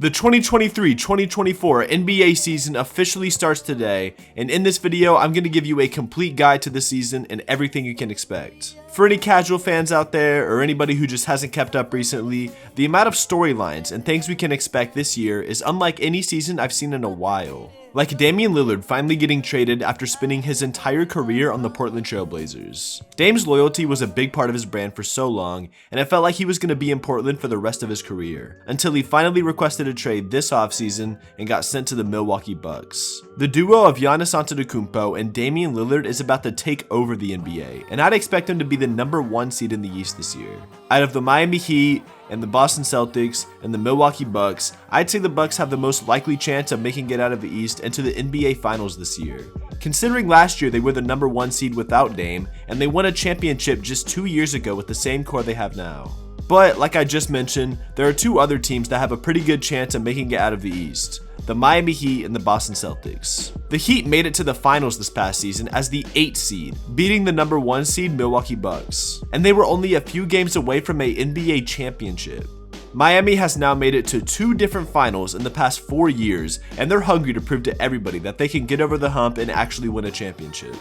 The 2023-2024 NBA season officially starts today, and in this video, I'm going to give you a complete guide to the season and everything you can expect. For any casual fans out there, or anybody who just hasn't kept up recently, the amount of storylines and things we can expect this year is unlike any season I've seen in a while. Like Damian Lillard finally getting traded after spending his entire career on the Portland Trail Blazers. Dame's loyalty was a big part of his brand for so long, and it felt like he was going to be in Portland for the rest of his career, until he finally requested a trade this offseason and got sent to the Milwaukee Bucks. The duo of Giannis Antetokounmpo and Damian Lillard is about to take over the NBA, and I'd expect them to be the #1 seed in the East this year. Out of the Miami Heat, and the Boston Celtics, and the Milwaukee Bucks, I'd say the Bucks have the most likely chance of making it out of the East and to the NBA Finals this year. Considering last year they were the #1 seed without Dame, and they won a championship just 2 years ago with the same core they have now. But like I just mentioned, there are two other teams that have a pretty good chance of making it out of the East: the Miami Heat and the Boston Celtics. The Heat made it to the finals this past season as the 8th seed, beating the #1 seed Milwaukee Bucks, and they were only a few games away from a NBA championship. Miami has now made it to 2 different finals in the past 4 years, and they're hungry to prove to everybody that they can get over the hump and actually win a championship.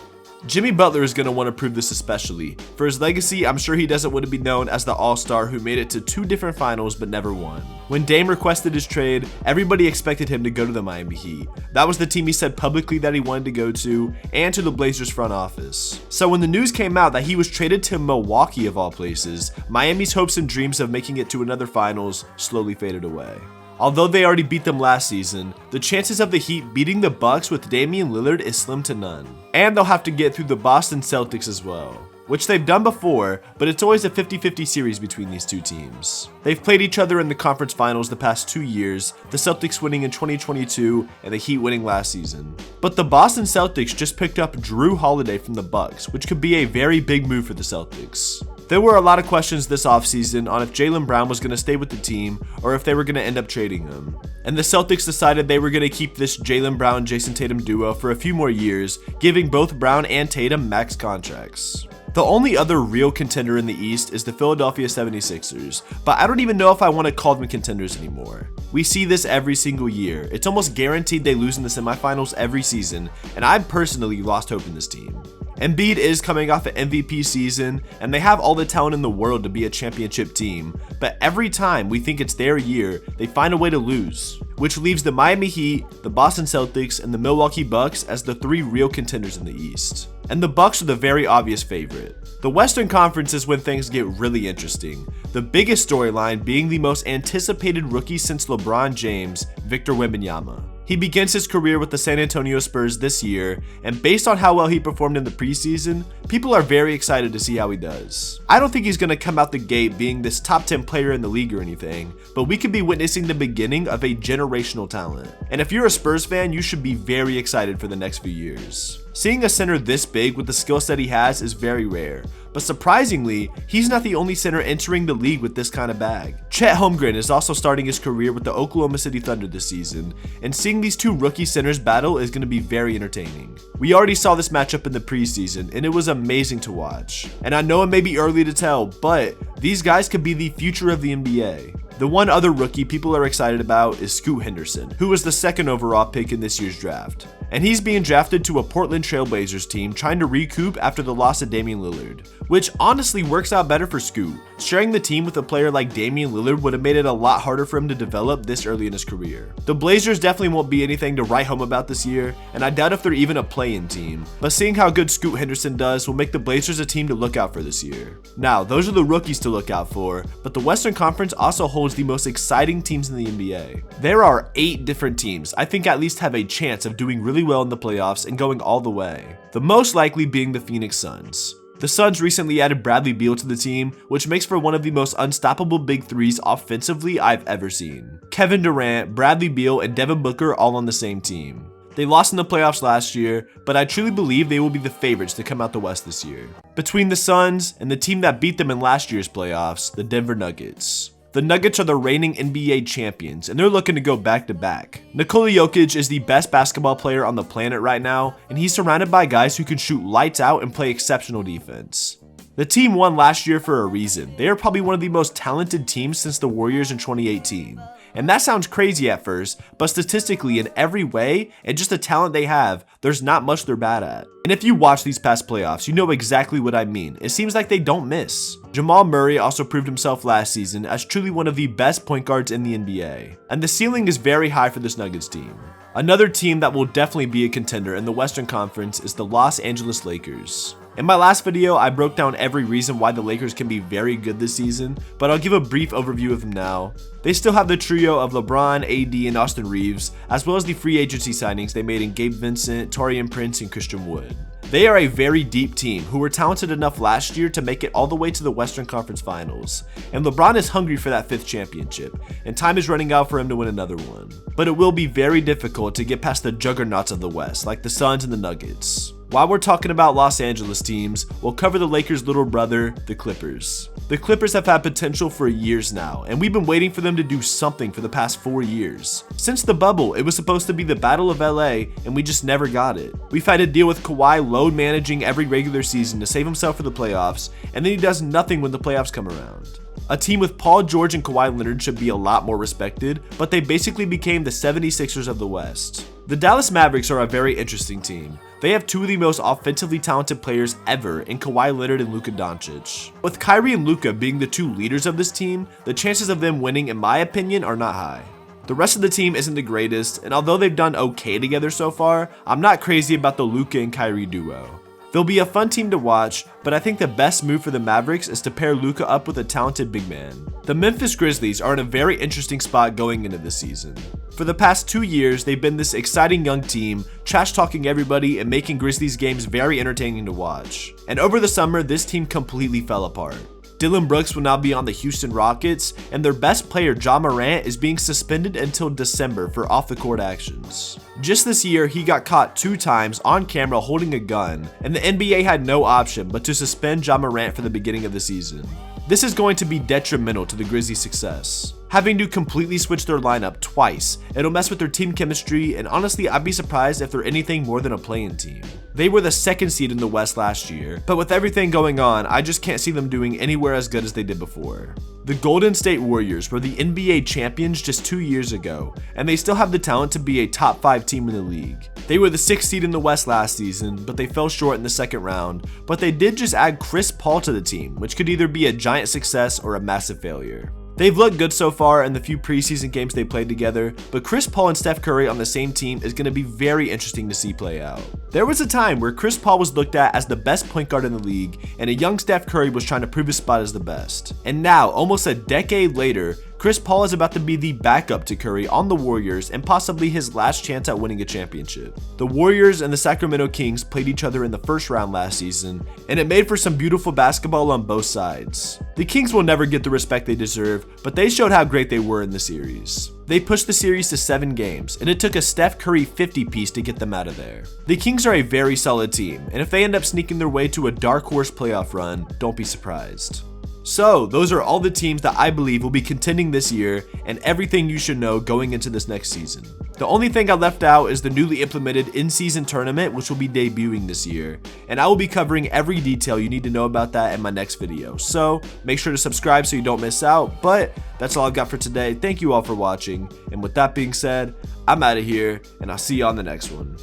Jimmy Butler is going to want to prove this especially. For his legacy, I'm sure he doesn't want to be known as the all-star who made it to 2 different finals but never won. When Dame requested his trade, everybody expected him to go to the Miami Heat. That was the team he said publicly that he wanted to go to, and to the Blazers front office. So when the news came out that he was traded to Milwaukee of all places, Miami's hopes and dreams of making it to another finals slowly faded away. Although they already beat them last season, the chances of the Heat beating the Bucks with Damian Lillard is slim to none. And they'll have to get through the Boston Celtics as well, which they've done before, but it's always a 50-50 series between these two teams. They've played each other in the conference finals the past 2 years, the Celtics winning in 2022 and the Heat winning last season. But the Boston Celtics just picked up Jrue Holiday from the Bucks, which could be a very big move for the Celtics. There were a lot of questions this offseason on if Jaylen Brown was going to stay with the team or if they were going to end up trading him. And the Celtics decided they were going to keep this Jaylen Brown-Jason Tatum duo for a few more years, giving both Brown and Tatum max contracts. The only other real contender in the East is the Philadelphia 76ers, but I don't even know if I want to call them contenders anymore. We see this every single year. It's almost guaranteed they lose in the semifinals every season, and I've personally lost hope in this team. Embiid is coming off an MVP season, and they have all the talent in the world to be a championship team, but every time we think it's their year, they find a way to lose, which leaves the Miami Heat, the Boston Celtics, and the Milwaukee Bucks as the 3 real contenders in the East. And the Bucks are the very obvious favorite. The Western Conference is when things get really interesting, the biggest storyline being the most anticipated rookie since LeBron James, Victor Wembanyama. He begins his career with the San Antonio Spurs this year, and based on how well he performed in the preseason, people are very excited to see how he does. I don't think he's going to come out the gate being this top 10 player in the league or anything, but we could be witnessing the beginning of a generational talent. And if you're a Spurs fan, you should be very excited for the next few years. Seeing a center this big with the skill set he has is very rare, but surprisingly, he's not the only center entering the league with this kind of bag. Chet Holmgren is also starting his career with the Oklahoma City Thunder this season, and seeing these 2 rookie centers battle is going to be very entertaining. We already saw this matchup in the preseason, and it was amazing to watch. And I know it may be early to tell, but these guys could be the future of the NBA. The one other rookie people are excited about is Scoot Henderson, who was the 2nd overall pick in this year's draft. And he's being drafted to a Portland Trail Blazers team trying to recoup after the loss of Damian Lillard, which honestly works out better for Scoot. Sharing the team with a player like Damian Lillard would have made it a lot harder for him to develop this early in his career. The Blazers definitely won't be anything to write home about this year, and I doubt if they're even a play-in team, but seeing how good Scoot Henderson does will make the Blazers a team to look out for this year. Now, those are the rookies to look out for, but the Western Conference also holds the most exciting teams in the NBA. There are 8 different teams I think at least have a chance of doing really well in the playoffs and going all the way. The most likely being the Phoenix Suns. The Suns recently added Bradley Beal to the team, which makes for one of the most unstoppable big threes offensively I've ever seen. Kevin Durant, Bradley Beal, and Devin Booker all on the same team. They lost in the playoffs last year, but I truly believe they will be the favorites to come out the West this year. Between the Suns and the team that beat them in last year's playoffs, the Denver Nuggets. The Nuggets are the reigning NBA champions, and they're looking to go back-to-back. Nikola Jokic is the best basketball player on the planet right now, and he's surrounded by guys who can shoot lights out and play exceptional defense. The team won last year for a reason. They are probably one of the most talented teams since the Warriors in 2018. And that sounds crazy at first, but statistically in every way and just the talent they have, there's not much they're bad at. And if you watch these past playoffs, you know exactly what I mean. It seems like they don't miss. Jamal Murray also proved himself last season as truly one of the best point guards in the NBA. And the ceiling is very high for this Nuggets team. Another team that will definitely be a contender in the Western Conference is the Los Angeles Lakers. In my last video, I broke down every reason why the Lakers can be very good this season, but I'll give a brief overview of them now. They still have the trio of LeBron, AD, and Austin Reeves, as well as the free agency signings they made in Gabe Vincent, Taurean Prince, and Christian Wood. They are a very deep team who were talented enough last year to make it all the way to the Western Conference Finals. And LeBron is hungry for that 5th championship, and time is running out for him to win another one. But it will be very difficult to get past the juggernauts of the West, like the Suns and the Nuggets. While we're talking about Los Angeles teams, we'll cover the Lakers' little brother, the Clippers. The Clippers have had potential for years now, and we've been waiting for them to do something for the past 4 years. Since the bubble, it was supposed to be the Battle of LA, and we just never got it. We've had to deal with Kawhi load managing every regular season to save himself for the playoffs, and then he does nothing when the playoffs come around. A team with Paul George and Kawhi Leonard should be a lot more respected, but they basically became the 76ers of the West. The Dallas Mavericks are a very interesting team. They have two of the most offensively talented players ever in Kawhi Leonard and Luka Doncic. With Kyrie and Luka being the two leaders of this team, the chances of them winning, in my opinion, are not high. The rest of the team isn't the greatest, and although they've done okay together so far, I'm not crazy about the Luka and Kyrie duo. They'll be a fun team to watch, but I think the best move for the Mavericks is to pair Luka up with a talented big man. The Memphis Grizzlies are in a very interesting spot going into this season. For the past 2 years, they've been this exciting young team, trash-talking everybody and making Grizzlies games very entertaining to watch. And over the summer, this team completely fell apart. Dillon Brooks will now be on the Houston Rockets, and their best player, Ja Morant, is being suspended until December for off-the-court actions. Just this year, he got caught 2 times on camera holding a gun, and the NBA had no option but to suspend Ja Morant for the beginning of the season. This is going to be detrimental to the Grizzlies' success. Having to completely switch their lineup twice, it'll mess with their team chemistry, and honestly, I'd be surprised if they're anything more than a play-in team. They were the 2nd seed in the West last year, but with everything going on, I just can't see them doing anywhere as good as they did before. The Golden State Warriors were the NBA champions just 2 years ago, and they still have the talent to be a top 5 team in the league. They were the 6th seed in the West last season, but they fell short in the 2nd round, but they did just add Chris Paul to the team, which could either be a giant success or a massive failure. They've looked good so far in the few preseason games they played together, but Chris Paul and Steph Curry on the same team is going to be very interesting to see play out. There was a time where Chris Paul was looked at as the best point guard in the league, and a young Steph Curry was trying to prove his spot as the best. And now, almost a decade later, Chris Paul is about to be the backup to Curry on the Warriors and possibly his last chance at winning a championship. The Warriors and the Sacramento Kings played each other in the first round last season, and it made for some beautiful basketball on both sides. The Kings will never get the respect they deserve, but they showed how great they were in the series. They pushed the series to 7 games, and it took a Steph Curry 50-piece to get them out of there. The Kings are a very solid team, and if they end up sneaking their way to a dark horse playoff run, don't be surprised. So, those are all the teams that I believe will be contending this year and everything you should know going into this next season. The only thing I left out is the newly implemented in-season tournament, which will be debuting this year, and I will be covering every detail you need to know about that in my next video. So, make sure to subscribe so you don't miss out, but that's all I've got for today. Thank you all for watching, and with that being said, I'm out of here, and I'll see you on the next one.